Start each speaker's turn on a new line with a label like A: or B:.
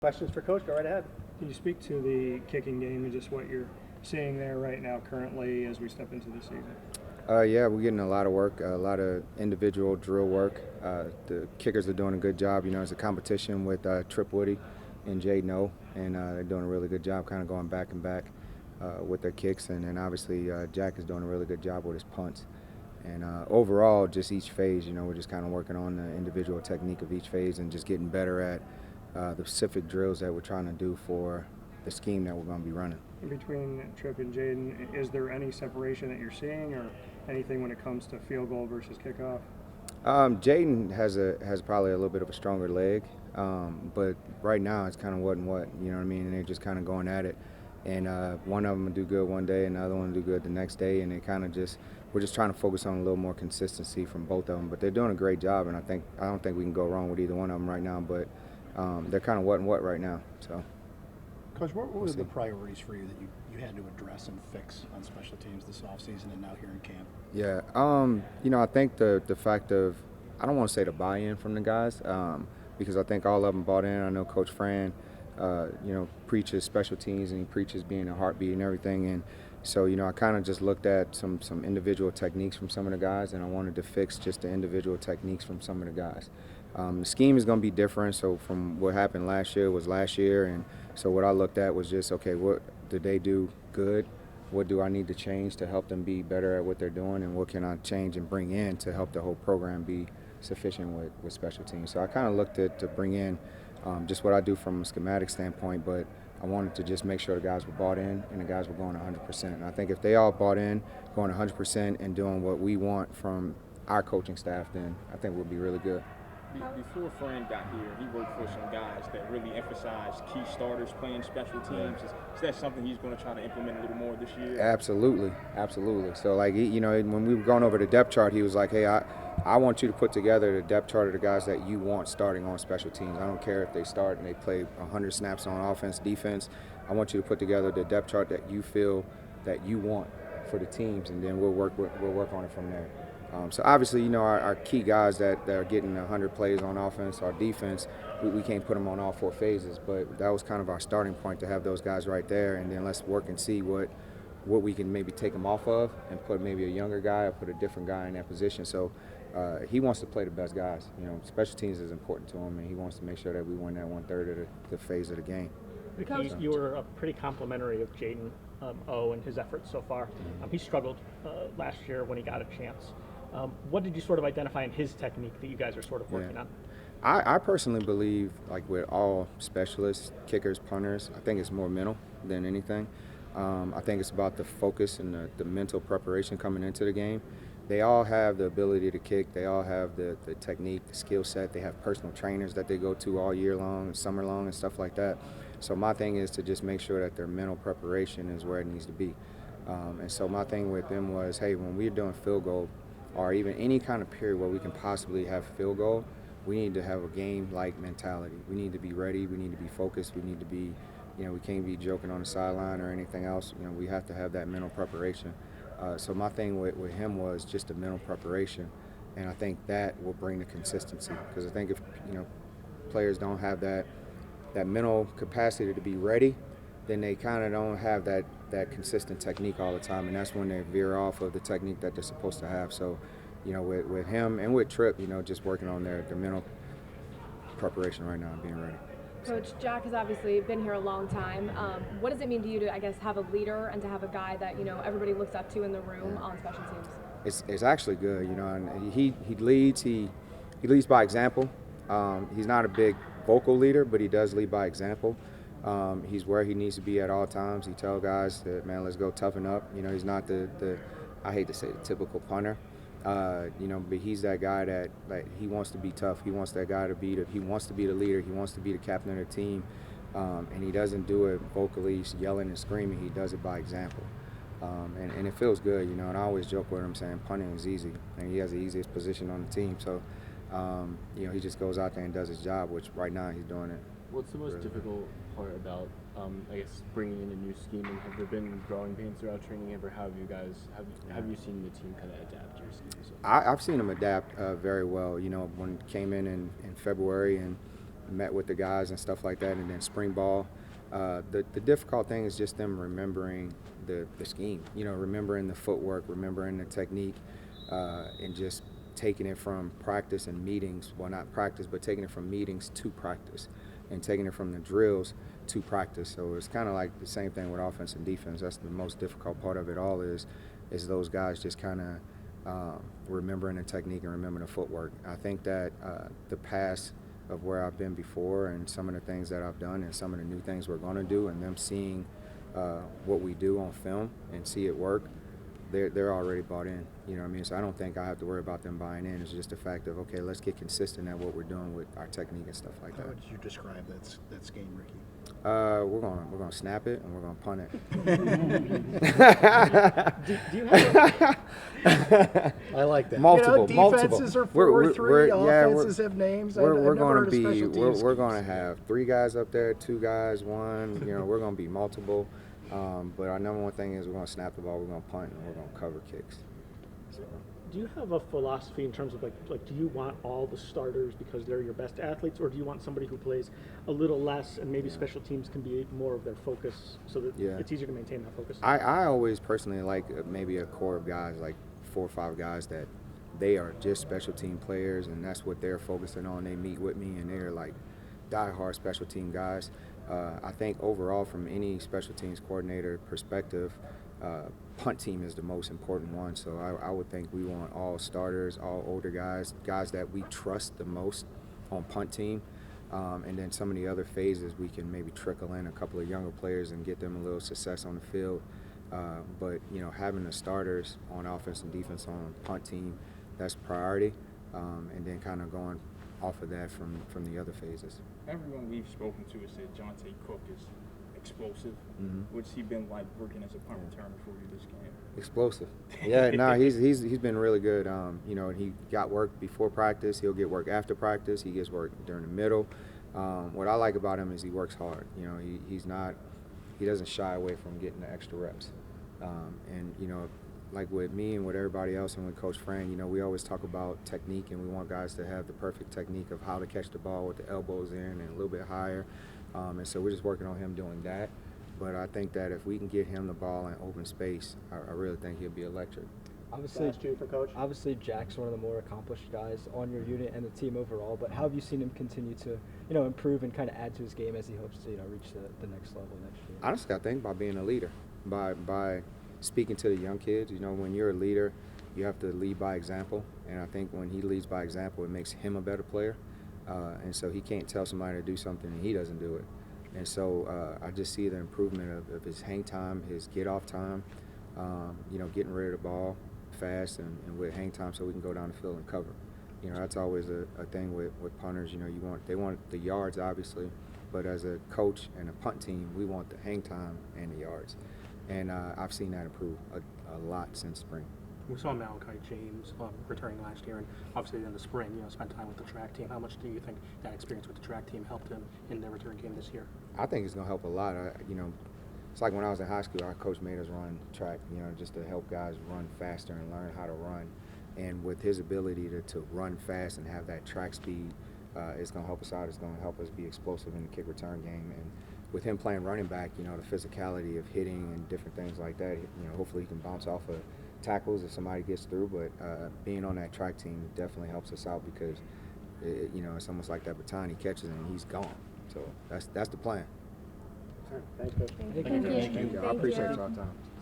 A: Questions for Coach? Go right ahead.
B: Can you speak to the kicking game and just what you're seeing there right now currently as we step into the season?
C: Yeah, we're getting a lot of work, a lot of individual drill work. The kickers are doing a good job. You know, it's a competition with Trip Woody and Jay No, and they're doing a really good job kind of going back and back with their kicks. And then obviously Jack is doing a really good job with his punts. And overall, just each phase, you know, we're just kind of working on the individual technique of each phase and just getting better at the specific drills that we're trying to do for the scheme that we're going to be running.
B: Between Trip and Jaden, is there any separation that you're seeing or anything when it comes to field goal versus kickoff?
C: Jaden has probably a little bit of a stronger leg, but right now it's kind of what and what, you know what I mean? And they're just kind of going at it. And one of them will do good one day, and the other one will do good the next day, and they kind of we're just trying to focus on a little more consistency from both of them. But they're doing a great job, and I don't think we can go wrong with either one of them right now. But they're kind of what and what right now. So.
A: Coach, what were the priorities for you that you had to address and fix on special teams this offseason and now here in camp?
C: Yeah, you know, I think the fact of, I don't want to say the buy-in from the guys, because I think all of them bought in. I know Coach Fran, you know, preaches special teams and he preaches being a heartbeat and everything. And so, you know, I kind of just looked at some individual techniques from some of the guys, and I wanted to fix just the individual techniques from some of the guys. The scheme is going to be different, so from what happened last year was last year, and so what I looked at was just, okay, what did they do good? What do I need to change to help them be better at what they're doing, and what can I change and bring in to help the whole program be sufficient with special teams? So I kind of looked at to bring in just what I do from a schematic standpoint, but I wanted to just make sure the guys were bought in and the guys were going 100%. And I think if they all bought in, going 100% and doing what we want from our coaching staff, then I think we'll be really good.
D: Before Fran got here, he worked for some guys that really emphasized key starters playing special teams. Is that something he's going to try to implement a little more this year?
C: Absolutely, absolutely. So, like, you know, when we were going over the depth chart, he was like, hey, I want you to put together the depth chart of the guys that you want starting on special teams. I don't care if they start and they play 100 snaps on offense, defense. I want you to put together the depth chart that you feel that you want for the teams, and then we'll work on it from there. So obviously, you know, our key guys that are getting 100 plays on offense, our defense, we can't put them on all four phases, but that was kind of our starting point to have those guys right there, and then let's work and see what we can maybe take them off of and put maybe a younger guy or put a different guy in that position. So he wants to play the best guys. You know, special teams is important to him, and he wants to make sure that we win that 1/3 of the phase of the game.
E: Because you were pretty complimentary of Jaden O and his efforts so far. He struggled last year when he got a chance. What did you sort of identify in his technique that you guys are sort of working on?
C: I personally believe, like with all specialists, kickers, punters, I think it's more mental than anything. I think it's about the focus and the mental preparation coming into the game. They all have the ability to kick. They all have the technique, the skill set. They have personal trainers that they go to all year long and summer long and stuff like that. So my thing is to just make sure that their mental preparation is where it needs to be. And so my thing with them was, hey, when we're doing field goal, or even any kind of period where we can possibly have field goal, we need to have a game-like mentality. We need to be ready. We need to be focused. We need to be, you know, we can't be joking on the sideline or anything else. You know, we have to have that mental preparation. So my thing with him was just the mental preparation, and I think that will bring the consistency. Because I think if, you know, players don't have that mental capacity to be ready, then they kind of don't have that consistent technique all the time, and that's when they veer off of the technique that they're supposed to have. So, you know, with him and with Trip, you know, just working on their mental preparation right now and being ready.
F: Coach, Jack has obviously been here a long time. What does it mean to you to, I guess, have a leader and to have a guy that, you know, everybody looks up to in the room on special teams?
C: It's actually good, you know, and he leads by example. He's not a big vocal leader, but he does lead by example. He's where he needs to be at all times. He tells guys that, man, let's go toughen up. You know, he's not the I hate to say the typical punter, you know, but he's that guy that, like, he wants to be tough. He wants that guy to be he wants to be the leader. He wants to be the captain of the team, and he doesn't do it vocally, yelling and screaming. He does it by example, and it feels good, you know. And I always joke with him saying punting is easy, and he has the easiest position on the team. So, you know, he just goes out there and does his job, which right now he's doing it.
G: What's the most difficult part about, I guess, bringing in a new scheme? And have there been growing pains throughout training? Ever have you guys have you seen the team kind of adapt to your scheme?
C: I've seen them adapt very well. You know, when it came in February, and met with the guys and stuff like that, and then spring ball. The difficult thing is just them remembering the scheme, remembering the footwork, remembering the technique, and just taking it from practice and meetings, well, not practice, but taking it from meetings to practice and taking it from the drills to practice. So it's kind of like the same thing with offense and defense. That's the most difficult part of it all is those guys just kind of remembering the technique and remembering the footwork. I think that the past of where I've been before and some of the things that I've done and some of the new things we're going to do and them seeing what we do on film and see it work, they're already bought in, you know what I mean? So I don't think I have to worry about them buying in. It's just the fact of, okay, let's get consistent at what we're doing with our technique and stuff like
A: How
C: that.
A: would you describe that scheme, Ricky?
C: We're gonna snap it and we're gonna punt it.
E: Do you have
A: I like that.
C: Multiple,
A: defenses
C: multiple.
A: are 4-3.
C: Yeah,
A: Offenses have names.
C: We're
A: I've never
C: gonna
A: heard of
C: be
A: special teams
C: we're
A: schemes.
C: gonna have 3 guys up there, 2 guys, 1. We're gonna be multiple. But our number one thing is we're gonna snap the ball, we're gonna punt, and we're gonna cover kicks. So.
E: Do you have a philosophy in terms of like do you want all the starters because they're your best athletes, or do you want somebody who plays a little less and maybe special teams can be more of their focus so that it's easier to maintain that focus?
C: I always personally like maybe a core of guys, like 4 or 5 guys that they are just special team players and that's what they're focusing on. They meet with me and they're like diehard special team guys. I think overall from any special teams coordinator perspective, punt team is the most important one. So I would think we want all starters, all older guys that we trust the most on punt team. And then some of the other phases we can maybe trickle in a couple of younger players and get them a little success on the field. But having the starters on offense and defense on punt team, that's priority. And then kind of going off of that from the other phases.
D: Everyone we've spoken to has said Jonte Cook is explosive.
C: Mm-hmm.
D: What's he been like working as a punt returner for you this game?
C: Explosive. Yeah, no, he's been really good. He got work before practice. He'll get work after practice. He gets work during the middle. What I like about him is he works hard. He doesn't shy away from getting the extra reps. Like with me and with everybody else and with Coach Fran, we always talk about technique and we want guys to have the perfect technique of how to catch the ball with the elbows in and a little bit higher. And so we're just working on him doing that. But I think that if we can get him the ball in open space, I really think he'll be electric.
H: Obviously, Jack's one of the more accomplished guys on your unit and the team overall. But how have you seen him continue to, improve and kind of add to his game as he hopes to, reach the next level next year?
C: Honestly, I think by being a leader, by speaking to the young kids. When you're a leader, you have to lead by example. And I think when he leads by example, it makes him a better player. And so he can't tell somebody to do something and he doesn't do it. And so I just see the improvement of his hang time, his get off time, getting rid of the ball fast and with hang time so we can go down the field and cover. That's always a thing with punters. They want the yards, obviously, but as a coach and a punt team, we want the hang time and the yards. And I've seen that improve a lot since spring.
I: We saw Malachi James returning last year, and obviously in the spring, spent time with the track team. How much do you think that experience with the track team helped him in the return game this year?
C: I think it's going to help a lot. It's like when I was in high school, our coach made us run track, just to help guys run faster and learn how to run. And with his ability to run fast and have that track speed, it's going to help us out. It's going to help us be explosive in the kick return game. And with him playing running back, the physicality of hitting and different things like that, hopefully he can bounce off of tackles if somebody gets through. But being on that track team definitely helps us out because, it's almost like that baton he catches and he's gone. So that's the plan.
B: All right, thanks, Coach.
F: Thank you.
C: I appreciate y'all time.